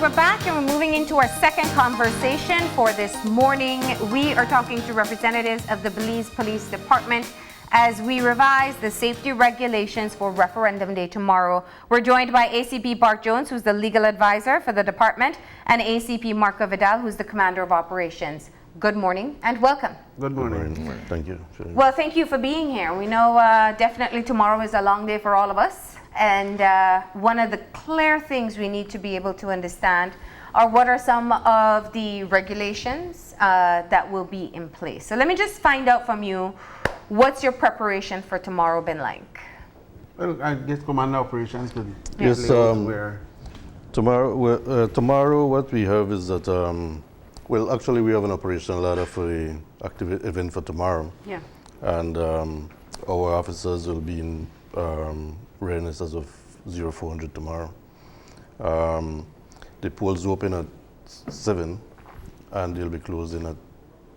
we're back and we're moving into our second conversation for this morning. We are talking to representatives of the Belize Police Department as we revise the safety regulations for Referendum Day tomorrow. We're joined by ACP Bart Jones, who's the legal advisor for the department, and ACP Vidal, who's the commander of operations. Good morning and welcome. Good morning. Good morning. Thank you. Well, thank you for being here. We know definitely tomorrow is a long day for all of us. And one of the clear things we need to be able to understand are what are some of the regulations that will be in place. So let me just find out from you, what's your preparation for tomorrow been like? Well, I guess Commander Operations could Yes, where tomorrow what we have is that, well, actually we have an operational ladder for the active event for tomorrow. Yeah. And our officers will be in readiness as of 0400 tomorrow. The polls open at 7 and they'll be closing at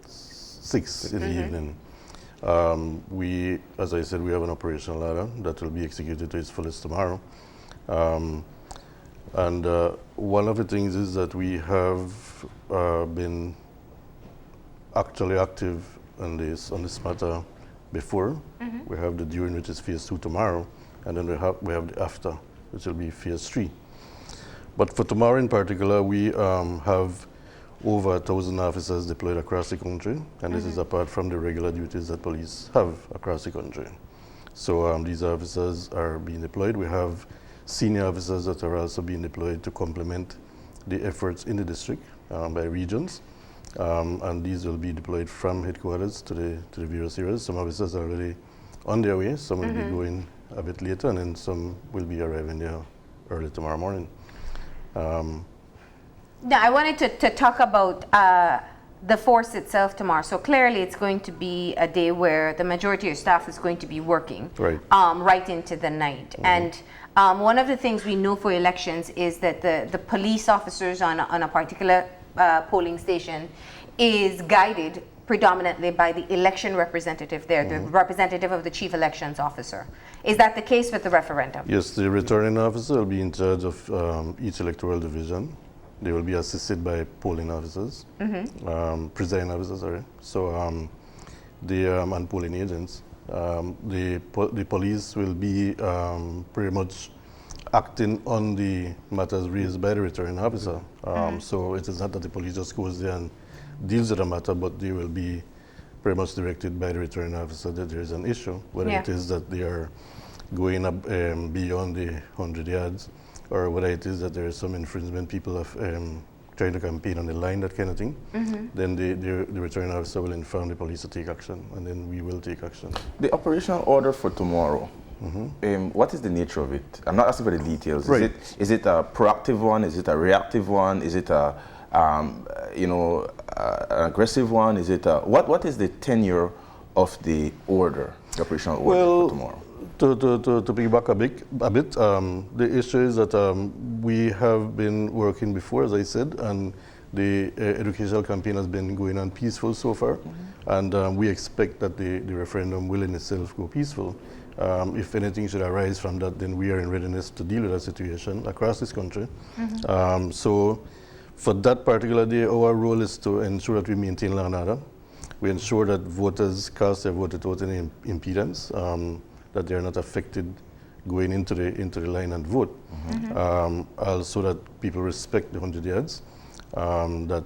6 in the evening. We, as I said, we have an operational ladder that will be executed to its fullest tomorrow. And one of the things is that we have been actually active on this matter before. We have the during, which is phase 2 tomorrow, and then we have the after, which will be phase 3. But for tomorrow in particular, we have over 1,000 officers deployed across the country, and this is apart from the regular duties that police have across the country. So these officers are being deployed. We have senior officers that are also being deployed to complement the efforts in the district by regions, and these will be deployed from headquarters to the various areas. Some officers are already on their way, some will be going a bit later, and then some will be arriving there early tomorrow morning. Now, I wanted to talk about the force itself tomorrow. So clearly it's going to be a day where the majority of staff is going to be working right into the night. And one of the things we know for elections is that the police officers on a particular polling station is guided predominantly by the election representative there, the representative of the chief elections officer. Is that the case with the referendum? Yes, the returning officer will be in charge of each electoral division. They will be assisted by polling officers, presiding officers, sorry. So and polling agents. The police will be pretty much acting on the matters raised by the returning officer. So it is not that the police just goes there and deals with the matter, but they will be pretty much directed by the returning officer that there is an issue, whether it is that they are going up beyond the 100 yards, or whether it is that there is some infringement, people are trying to campaign on the line, that kind of thing. Then the returning officer will inform the police to take action, and then we will take action. The operational order for tomorrow, what is the nature of it? I'm not asking for the details. Right. Is it a proactive one? Is it a reactive one? Is it a an aggressive one? Is it what is the tenure of the order, the operational order for tomorrow? To piggyback a bit, the issue is that we have been working before, as I said, and the educational campaign has been going on peaceful so far, and we expect that the referendum will in itself go peaceful. If anything should arise from that, then we are in readiness to deal with that situation across this country. So for that particular day, our role is to ensure that we maintain law and order. We ensure that voters cast their vote without any impedance, that they are not affected going into the line and vote. Also that people respect the 100 yards, that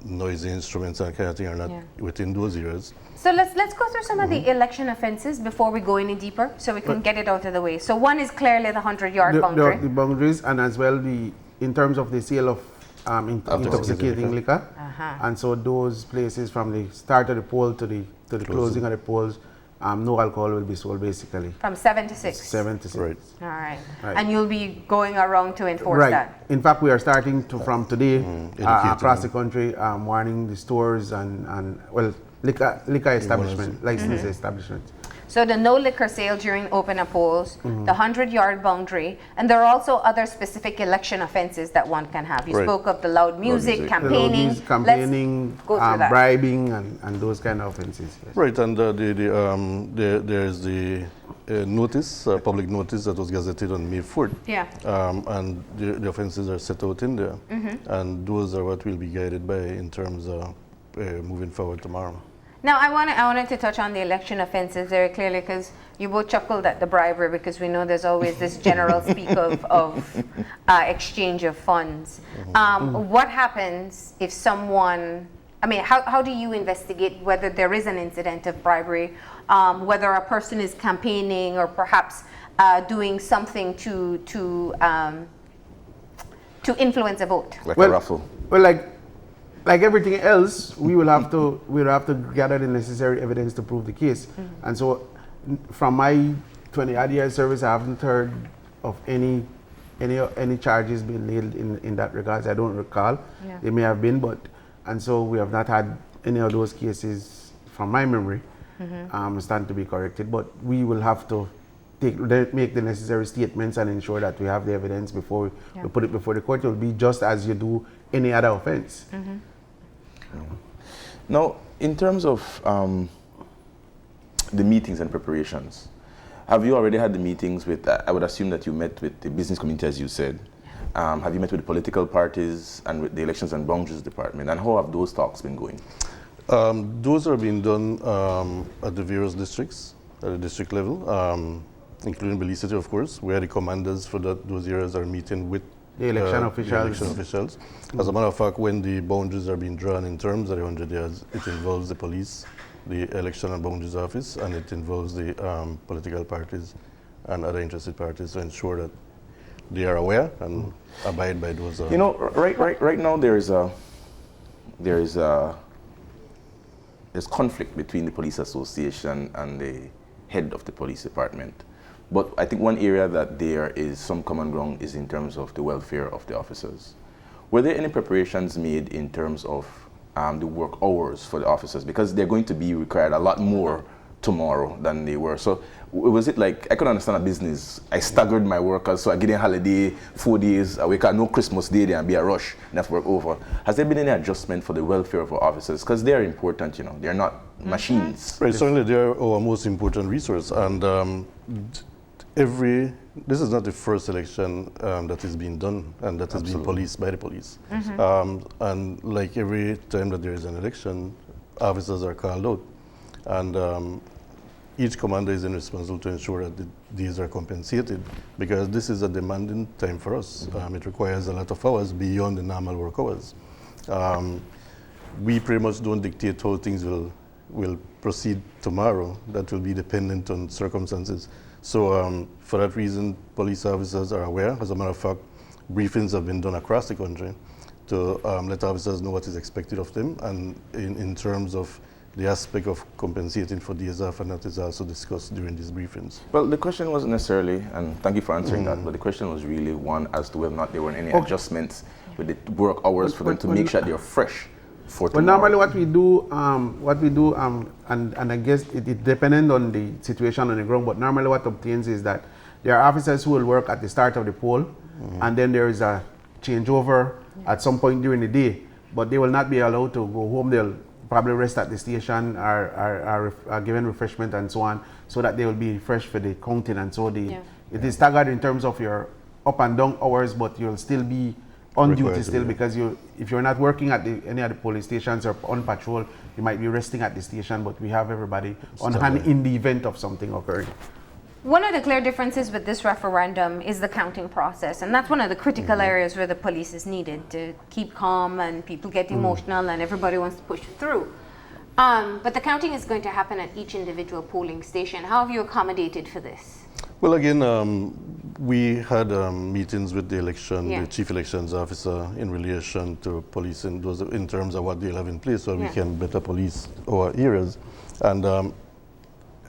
noisy instruments and kind of thing are not within those areas. So let's go through some of the election offenses before we go any deeper, so we can get it out of the way. So one is clearly the 100-yard boundary. The boundaries, and as well in terms of the sale of intoxicating liquor. And so those places from the start of the poll to the closing of the polls, no alcohol will be sold basically. From 7 to 6? 7 to 6. Right. All right. And you'll be going around to enforce that? In fact, we are starting to, from today, across the country, warning the stores and liquor establishment, licensed establishment. So the no liquor sale during open polls, the 100-yard boundary, and there are also other specific election offenses that one can have. You spoke of the loud music, campaigning. Bribing, and those kind of offenses. Yes. Right, and there's the notice, a public notice that was gazetted on May 4th. Yeah. And the offenses are set out in there. And those are what we'll be guided by in terms of moving forward tomorrow. Now, I wanted to touch on the election offenses very clearly, because you both chuckled at the bribery, because we know there's always this general speak of exchange of funds. What happens if someone, I mean, how do you investigate whether there is an incident of bribery, whether a person is campaigning or perhaps doing something to influence a vote? Like a raffle. Well, like everything else, we'll have to gather the necessary evidence to prove the case. And so, from my 20-odd year service, I haven't heard of any charges being laid in that regards. I don't recall. Yeah. They may have been, and so we have not had any of those cases from my memory stand to be corrected. But we will have to make the necessary statements and ensure that we have the evidence before we put it before the court. It will be just as you do any other offense. Now, in terms of the meetings and preparations, have you already had the meetings with, I would assume that you met with the business community, as you said. Have you met with the political parties and with the Elections and Boundaries Department? And how have those talks been going? Those are being done at the various districts, at the district level, including Belize City, of course, where the commanders for those areas are meeting with the election officials. As a matter of fact, when the boundaries are being drawn in terms of the 100 years, it involves the police, the Election and Boundaries Office, and it involves the political parties and other interested parties to ensure that they are aware and abide by those. You know, right now there's conflict between the police association and the head of the police department. But I think one area that there is some common ground is in terms of the welfare of the officers. Were there any preparations made in terms of the work hours for the officers? Because they're going to be required a lot more tomorrow than they were. So was it like, I could understand a business, I staggered my workers, so I get a holiday, 4 days, I wake up, no Christmas Day there and be a rush, and that's work over. Has there been any adjustment for the welfare of our officers? Because they're important, you know, they're not machines. Right, certainly they're our most important resource. And this is not the first election that is being done and that is being policed by the police. And like every time that there is an election, officers are called out. And each commander is responsible to ensure that these are compensated, because this is a demanding time for us. It requires a lot of hours beyond the normal work hours. We pretty much don't dictate how things will proceed tomorrow. That will be dependent on circumstances. So for that reason, police officers are aware. As a matter of fact, briefings have been done across the country to let officers know what is expected of them, and in terms of the aspect of compensating for days off, and that is also discussed during these briefings. Well, the question wasn't necessarily, and thank you for answering that, but the question was really one as to whether or not there were any adjustments with the work hours for them to make sure they're fresh for tomorrow. Well, normally what we do, and I guess it depends on the situation on the ground, but normally what obtains is that there are officers who will work at the start of the poll, and then there is a changeover at some point during the day, but they will not be allowed to go home. They'll probably rest at the station, are given refreshment and so on, so that they will be fresh for the counting. And so it is staggered in terms of your up and down hours, but you'll still be on duty still, because if you're not working at any of the police stations or on patrol, you might be resting at the station, but we have everybody on hand in the event of something occurring. One of the clear differences with this referendum is the counting process, and that's one of the critical areas where the police is needed to keep calm, and people get emotional and everybody wants to push it through. But the counting is going to happen at each individual polling station. How have you accommodated for this? Well, again, we had meetings with the the chief elections officer in relation to policing, those in terms of what they'll have in place so we can better police our areas. And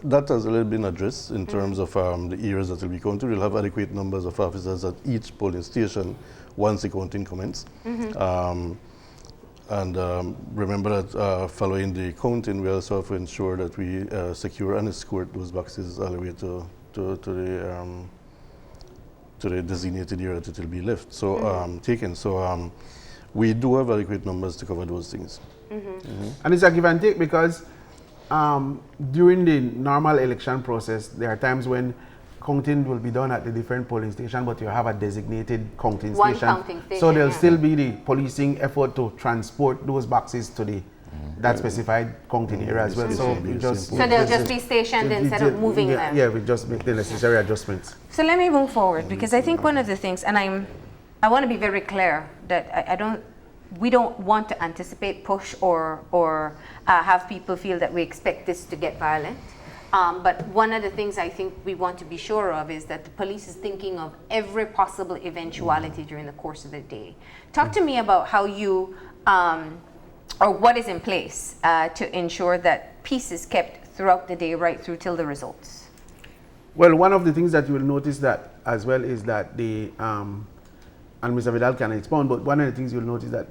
that has already been addressed in terms of the areas that will be counted. We'll have adequate numbers of officers at each polling station once the counting commences. And remember that following the counting, we also have to ensure that we secure and escort those boxes all the way to the designated area that it will be left. So taken. So we do have adequate numbers to cover those things. And it's a give and take, because during the normal election process, there are times when counting will be done at the different polling station, but you have a designated counting One station. counting station, So there'll yeah. still be the policing effort to transport those boxes to the that specified counting area as well. So we just So they'll just be stationed instead of moving them. Yeah, we just make the necessary adjustments. So let me move forward, because I think one of the things, and I want to be very clear that we don't want to anticipate, push, or have people feel that we expect this to get violent. But one of the things I think we want to be sure of is that the police is thinking of every possible eventuality during the course of the day. Talk to me about how you, or what is in place to ensure that peace is kept throughout the day, right through till the results. Well, one of the things that you will notice that as well is that and Mr. Vidal can expound, but one of the things you'll notice that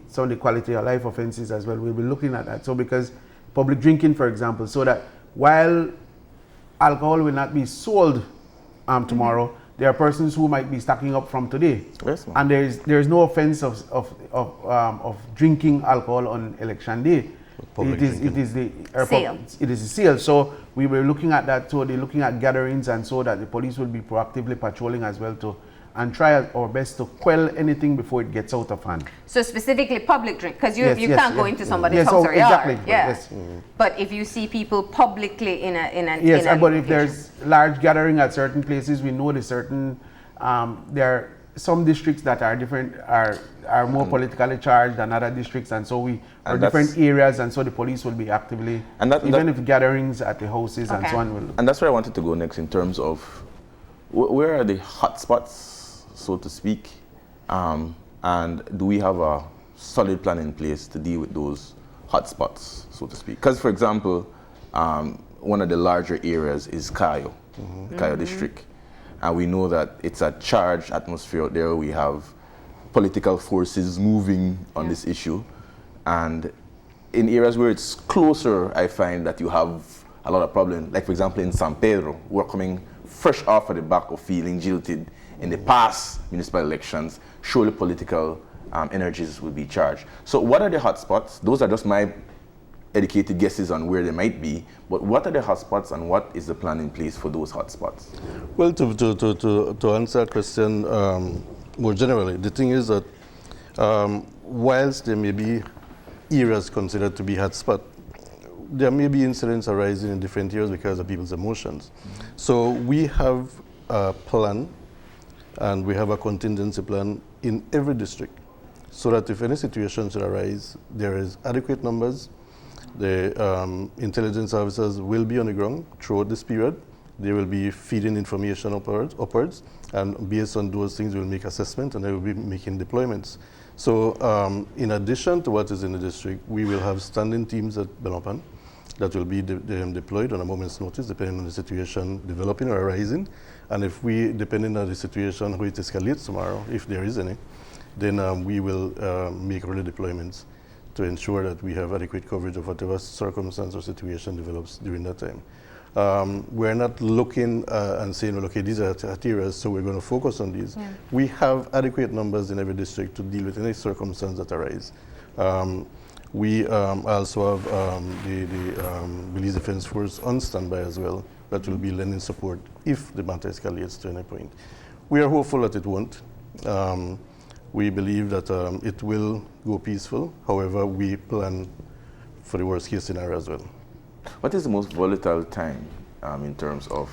some of the quality of life offenses as well, we'll be looking at that. So because public drinking, for example, so that while alcohol will not be sold tomorrow, there are persons who might be stocking up from today. Yes, and there's no offense of drinking alcohol on election day. It is the sale. It is a sale. So we were looking at that. So they're looking at gatherings, and so that the police will be proactively patrolling as well and try our best to quell anything before it gets out of hand. So specifically public drink, because you can't go into somebody's yes, house or yard. exactly. Yeah. Yes. But if you see people publicly in a yes, in a but if location. there's large gathering at certain places, we know the certain there are some districts that are different, are more politically charged than other districts, and so are different areas, and so the police will be actively, even if gatherings at the houses and so on will. And that's where I wanted to go next in terms of where are the hot spots, so to speak, and do we have a solid plan in place to deal with those hot spots, so to speak? Because, for example, one of the larger areas is Cayo district. And we know that it's a charged atmosphere out there. We have political forces moving on this issue. And in areas where it's closer, I find that you have a lot of problems. Like, for example, in San Pedro, we're coming fresh off of the back of feeling jilted in the past municipal elections. Surely political energies will be charged. So what are the hotspots? Those are just my educated guesses on where they might be, but what are the hotspots and what is the plan in place for those hotspots? Well, to answer that question more generally, the thing is that whilst there may be areas considered to be hotspot, there may be incidents arising in different areas because of people's emotions. So we have a plan and we have a contingency plan in every district so that if any situation should arise, there is adequate numbers. The intelligence officers will be on the ground throughout this period. They will be feeding information upwards, and based on those things, we'll make assessment and they will be making deployments. So in addition to what is in the district, we will have standing teams at Belmopan that will be deployed on a moment's notice, depending on the situation developing or arising. And if depending on the situation, how it escalates tomorrow, if there is any, then we will make early deployments to ensure that we have adequate coverage of whatever circumstance or situation develops during that time. We're not looking and saying, well, okay, these are areas, so we're going to focus on these. Yeah. We have adequate numbers in every district to deal with any circumstance that arise. We also have the Belize Defense Force on standby as well that will be lending support if the matter escalates to any point. We are hopeful that it won't. We believe that it will go peaceful. However, we plan for the worst case scenario as well. What is the most volatile time in terms of?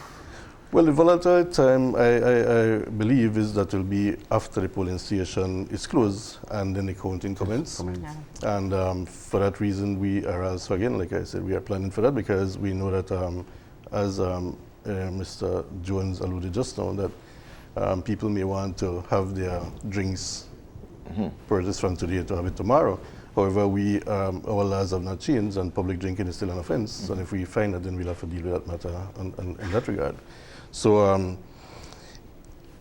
Well, the volatile time, I believe, is that will be after the polling station is closed and then the counting commences. Yeah. And for that reason, we are also, again, like I said, we are planning for that because we know that, as Mr. Jones alluded just now, that people may want to have their drinks purchased from today to have it tomorrow. However, our laws have not changed and public drinking is still an offense. And if we find that, then we'll have to deal with that matter in that regard. So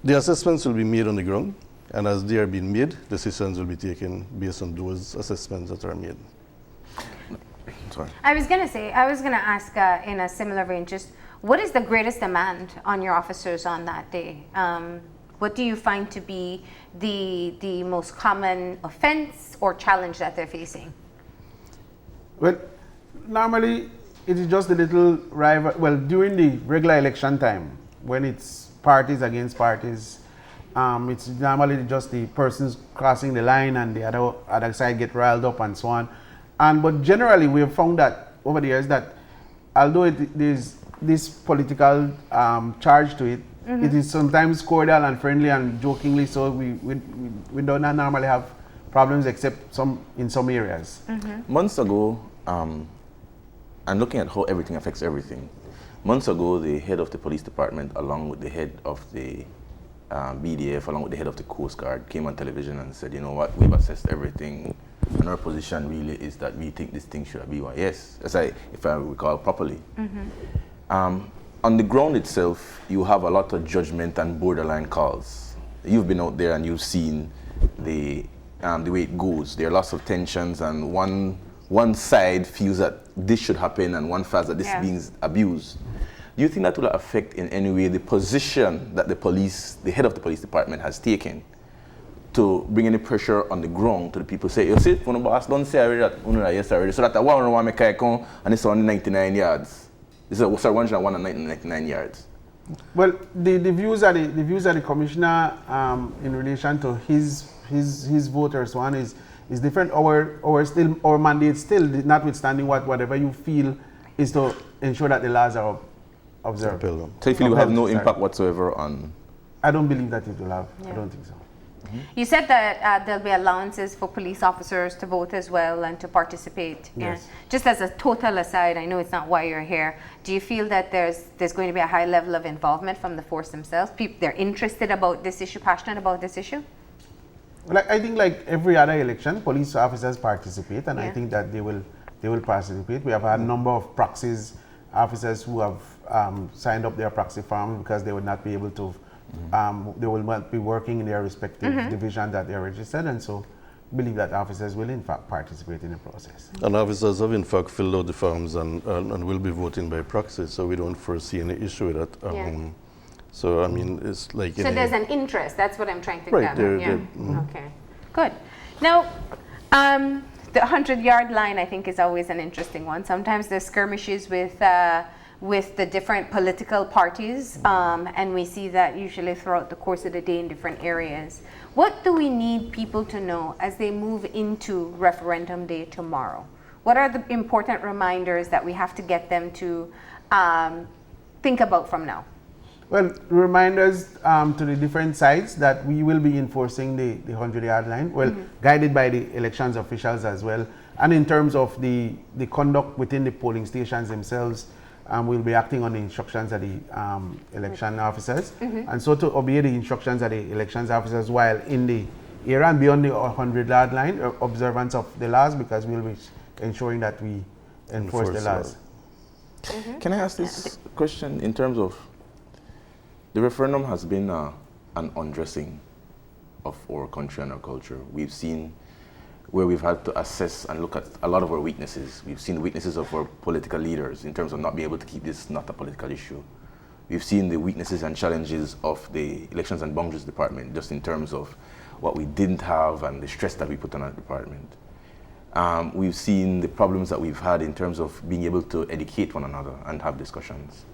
the assessments will be made on the ground, and as they are being made, decisions will be taken based on those assessments that are made. Sorry. I was going to ask in a similar vein, just what is the greatest demand on your officers on that day? What do you find to be the most common offense or challenge that they're facing? Well, Normally, it is just a little rival. Well, during the regular election time, when it's parties against parties, it's normally just the persons crossing the line and the other side get riled up and so on. But generally, we have found that over the years that although there's this political charge to it, it is sometimes cordial and friendly and jokingly. So we don't normally have problems except in some areas. Months ago, and looking at how everything affects everything, months ago the head of the police department, along with the head of the BDF, along with the head of the Coast Guard, came on television and said, you know what, we've assessed everything, and our position really is that we think this thing should be BYS, if I recall properly. On the ground itself, you have a lot of judgment and borderline calls. You've been out there and you've seen the way it goes. There are lots of tensions, and one side feels that this should happen and one feels that this is being abused. Do you think that will affect in any way the position that the head of the police department has taken to bring any pressure on the ground to the people? Say, you see, when the boss don't say already that, yes already, so that the one want make come and it's on 99 yards. This is 199 yards. Well, the views of the commissioner in relation to his voters one is different. Our mandate still, notwithstanding whatever you feel, is to ensure that the laws are observed. So you feel it will have no impact whatsoever on? I don't believe that it will have. I don't think so. You said that there'll be allowances for police officers to vote as well and to participate. Yes. Just as a total aside, I know it's not why you're here. Do you feel that there's going to be a high level of involvement from the force themselves? They're interested about this issue, passionate about this issue? Well, I think like every other election, police officers participate, and I think that they will participate. We have had a number of praxis officers who have signed up their proxy form because they would not be able to. They will not be working in their respective division that they are registered, and so believe that officers will in fact participate in the process. And officers have in fact filled out the forms and will be voting by proxy, so we don't foresee any issue with that. So I mean, it's like so there's an interest. That's what I'm trying to gather. Okay, good. Now, the 100-yard line I think is always an interesting one. Sometimes there's skirmishes with the different political parties, and we see that usually throughout the course of the day in different areas. What do we need people to know as they move into Referendum Day tomorrow? What are the important reminders that we have to get them to think about from now? Well, reminders to the different sides that we will be enforcing the 100-yard line, well, guided by the elections officials as well. And in terms of the conduct within the polling stations themselves, we'll be acting on the instructions of the election officers. And so to obey the instructions of the elections officers while in the area and beyond the 100-yard line, observance of the laws, because we'll be ensuring that we enforce the laws. Can I ask this question in terms of the referendum has been an undressing of our country and our culture. We've seen where we've had to assess and look at a lot of our weaknesses. We've seen the weaknesses of our political leaders in terms of not being able to keep this not a political issue. We've seen the weaknesses and challenges of the Elections and Boundaries Department, just in terms of what we didn't have and the stress that we put on our department. We've seen the problems that we've had in terms of being able to educate one another and have discussions.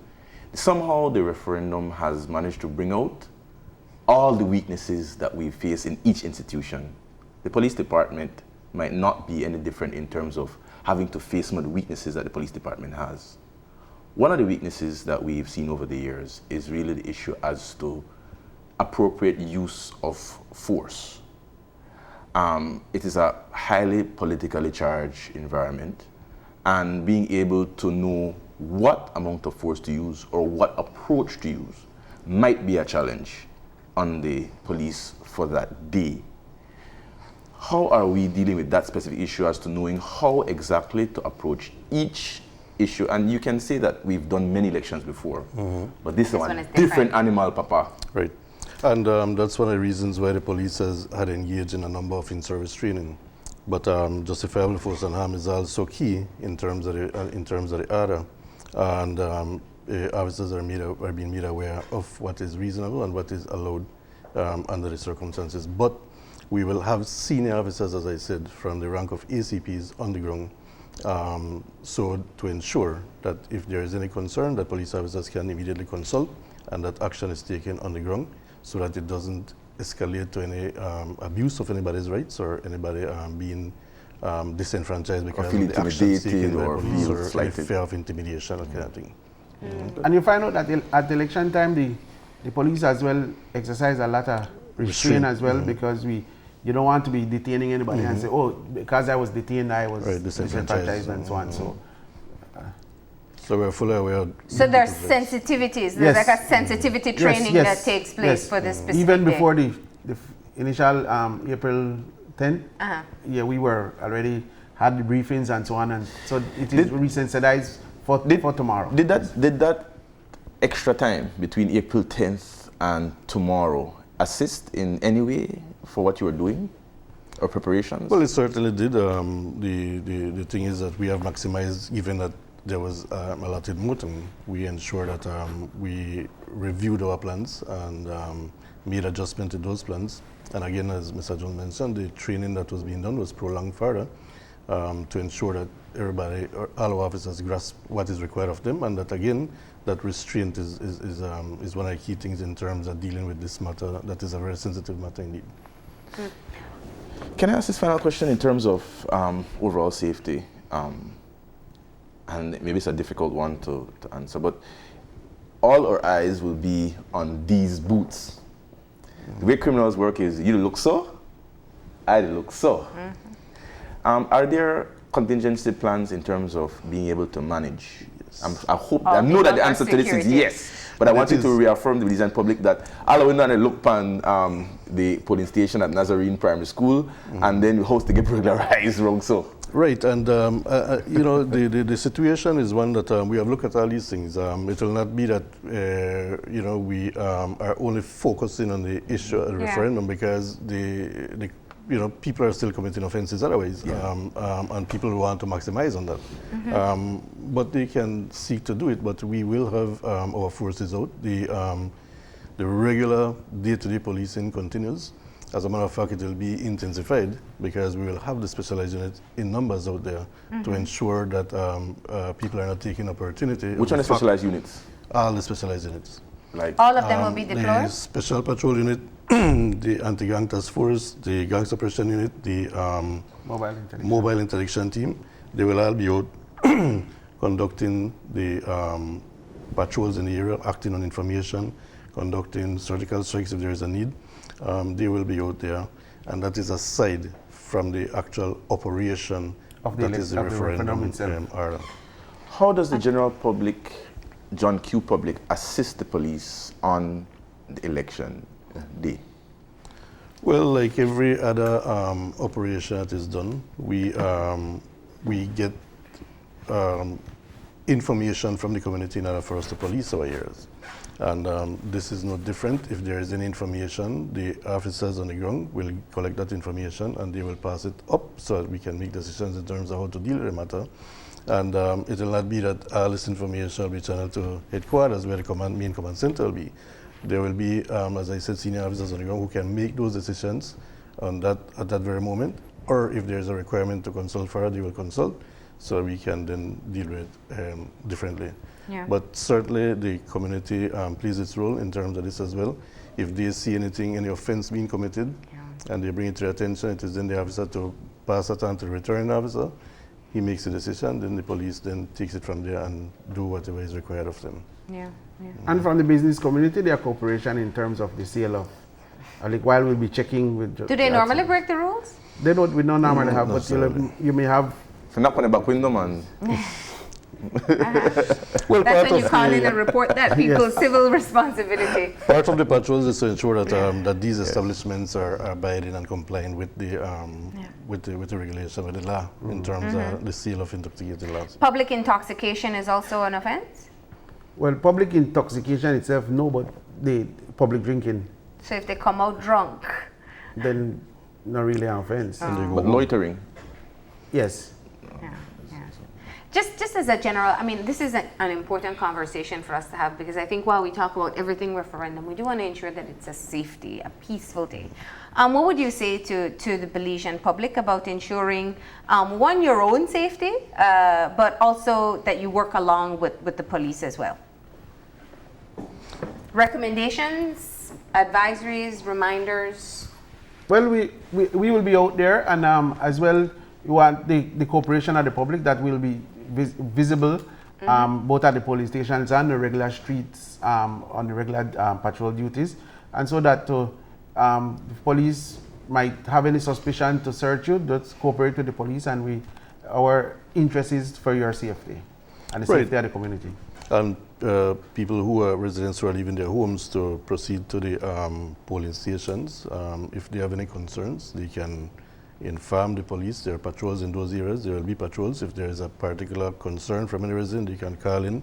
Somehow the referendum has managed to bring out all the weaknesses that we face in each institution. The police department might not be any different in terms of having to face some of the weaknesses that the police department has. One of the weaknesses that we've seen over the years is really the issue as to appropriate use of force. It is a highly politically charged environment, and being able to know what amount of force to use or what approach to use might be a challenge on the police for that day. How are we dealing with that specific issue as to knowing how exactly to approach each issue? And you can say that we've done many elections before, but this one is different animal, Papa. Right. And that's one of the reasons why the police has had engaged in a number of in-service training. But justifiable force and harm is also key in terms of the order. And officers are being made aware of what is reasonable and what is allowed under the circumstances. But we will have senior officers, as I said, from the rank of ACPs on the ground So to ensure that if there is any concern, that police officers can immediately consult and that action is taken on the ground so that it doesn't escalate to any abuse of anybody's rights or anybody being disenfranchised because of the actions taken by police or fear of intimidation or kind of thing. And you find out that at the election time, the police as well exercise a lot of restraint as well because you don't want to be detaining anybody and say, oh, because I was detained, I was disenfranchised and so on. So we're fully aware. So there's sensitivities. There's like a sensitivity training that takes place for this specific Even before day. the initial April 10, we were already had the briefings and so on, and so it is resensitized for tomorrow. Did that extra time between April 10th and tomorrow assist in any way for what you were doing or preparations? Well, it certainly did. The thing is that we have maximized, given that there was allotted motum, we ensured that we reviewed our plans and made adjustment to those plans. And again, as Mr. Jones mentioned, the training that was being done was prolonged further to ensure that everybody, all our officers grasp what is required of them, and that again, that restraint is one of the key things in terms of dealing with this matter. That is a very sensitive matter indeed. Can I ask this final question in terms of overall safety? And maybe it's a difficult one to answer, but all our eyes will be on these boots. The way criminals work is you look so, I look so. Are there contingency plans in terms of being able to manage? Yes. I know that the answer to this is yes, but I want you to reaffirm the Belizean public that all we know they look upon the polling station at Nazarene Primary School and then we host to get regularized wrong so. Right, and you know, the situation is one that we have looked at all these things. It will not be that you know, we are only focusing on the issue of the referendum because the you know, people are still committing offences otherwise, and people want to maximize on that. But they can seek to do it. But we will have our forces out. The regular day-to-day policing continues. As a matter of fact, it will be intensified because we will have the specialized units in numbers out there to ensure that people are not taking opportunity. Which one is specialized units? All the specialized units. Like all of them will be deployed? The Special Patrol Unit, the Anti-Gang Task Force, the Gang Suppression Unit, the Mobile Interdiction Team. They will all be out conducting the patrols in the area, acting on information, conducting surgical strikes if there is a need. They will be out there, and that is aside from the actual operation of the referendum itself. How does the general public, John Q. public, assist the police on the election day? Well, like every other operation that is done, we get information from the community in order for us to police our areas. And this is no different. If there is any information, the officers on the ground will collect that information and they will pass it up so that we can make decisions in terms of how to deal with the matter. And it will not be that all this information will be channeled to headquarters where the main command center will be. There will be, as I said, senior officers on the ground who can make those decisions on that at that very moment. Or if there is a requirement to consult further, they will consult so we can then deal with it differently. Yeah. But certainly the community plays its role in terms of this as well. If they see anything, any offense being committed, and they bring it to their attention, it is then the officer to pass it on to the returning officer. He makes a decision, then the police then takes it from there and do whatever is required of them. And from the business community, their cooperation in terms of the sale of, like while we'll be checking with... Do they normally break the rules? They don't, we don't normally have, but you may have... So knock on the back window, man. Well, that's when you call in and report that people's civil responsibility. Part of the patrols is to ensure that that these establishments are abiding and complying with the with the regulation, with the law in terms of the sale of intoxicating liquors. Public intoxication is also an offense? Well, public intoxication itself, no, but the public drinking. So if they come out drunk, then not really an offense. But loitering. Yes. Just as a general, I mean, this is an important conversation for us to have, because I think while we talk about everything referendum, we do want to ensure that it's a peaceful day. What would you say to the Belizean public about ensuring, one, your own safety, but also that you work along with the police as well? Recommendations, advisories, reminders? Well, we will be out there, and as well, we want the cooperation of the public that will be visible, both at the police stations and the regular streets on the regular patrol duties, and so that the police might have any suspicion to search you, just cooperate with the police, and our interest is for your safety and the safety of the community. And people who are residents who are leaving their homes to proceed to the polling stations, if they have any concerns, they can inform the police. There are patrols in those areas. There will be patrols. If there is a particular concern from any resident, they can call in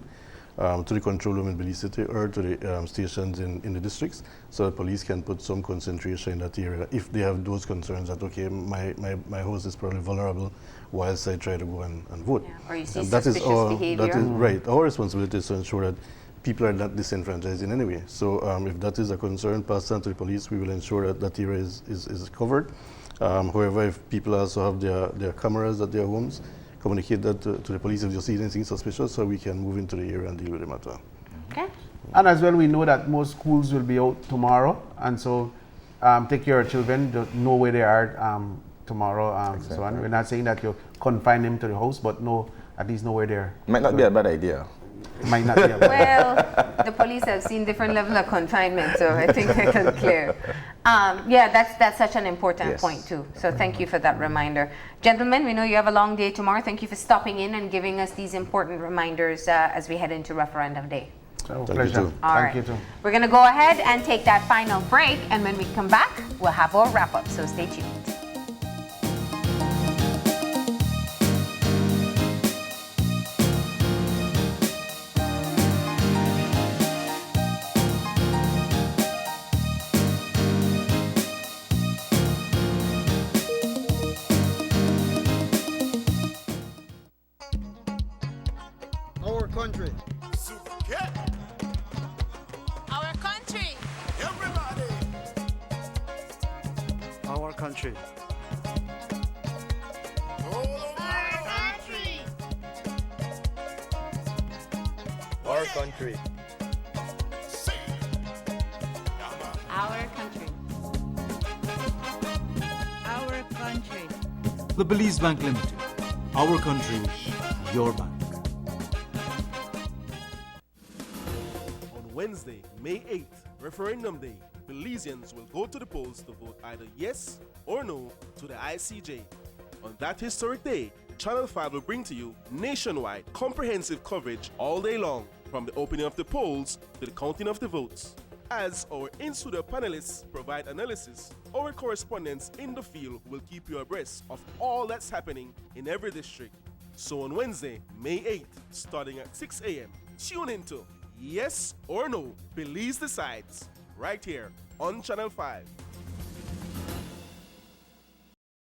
to the control room in Belize City or to the stations in the districts, so the police can put some concentration in that area if they have those concerns that, okay, my house is probably vulnerable whilst I try to go and vote. Yeah. Or you see suspicious behavior. That is right. Our responsibility is to ensure that people are not disenfranchised in any way. So if that is a concern passed on to the police, we will ensure that that area is covered. However, if people also have their cameras at their homes, communicate that to the police if you see anything suspicious, so we can move into the area and deal with the matter. Okay. And as well, we know that most schools will be out tomorrow, and so take your children, know where they are tomorrow. Exactly. So on. We're not saying that you confine them to the house, but at least know where they are. Might not be a bad idea. Might not be a bad idea. Well, the police have seen different level of confinement, so I think they can clear. Yeah, that's such an important point too. So thank you for that reminder. Gentlemen, we know you have a long day tomorrow. Thank you for stopping in and giving us these important reminders as we head into Referendum Day. So, Thank pleasure. you too. All right. You too. We're going to go ahead and take that final break, and when we come back, we'll have our wrap-up, so stay tuned. Our country. Our country. Everybody. Our country. Our country. Our country. Our country. The Belize Bank Limited. Our country, your bank. On Wednesday, May 8th, Referendum Day, Belizeans will go to the polls to vote either yes or no to the ICJ. On that historic day, Channel 5 will bring to you nationwide comprehensive coverage all day long, from the opening of the polls to the counting of the votes. As our in-studio panelists provide analysis, our correspondents in the field will keep you abreast of all that's happening in every district. So on Wednesday, May 8th, starting at 6 a.m., tune into Yes or No, Belize Decides, right here on Channel 5.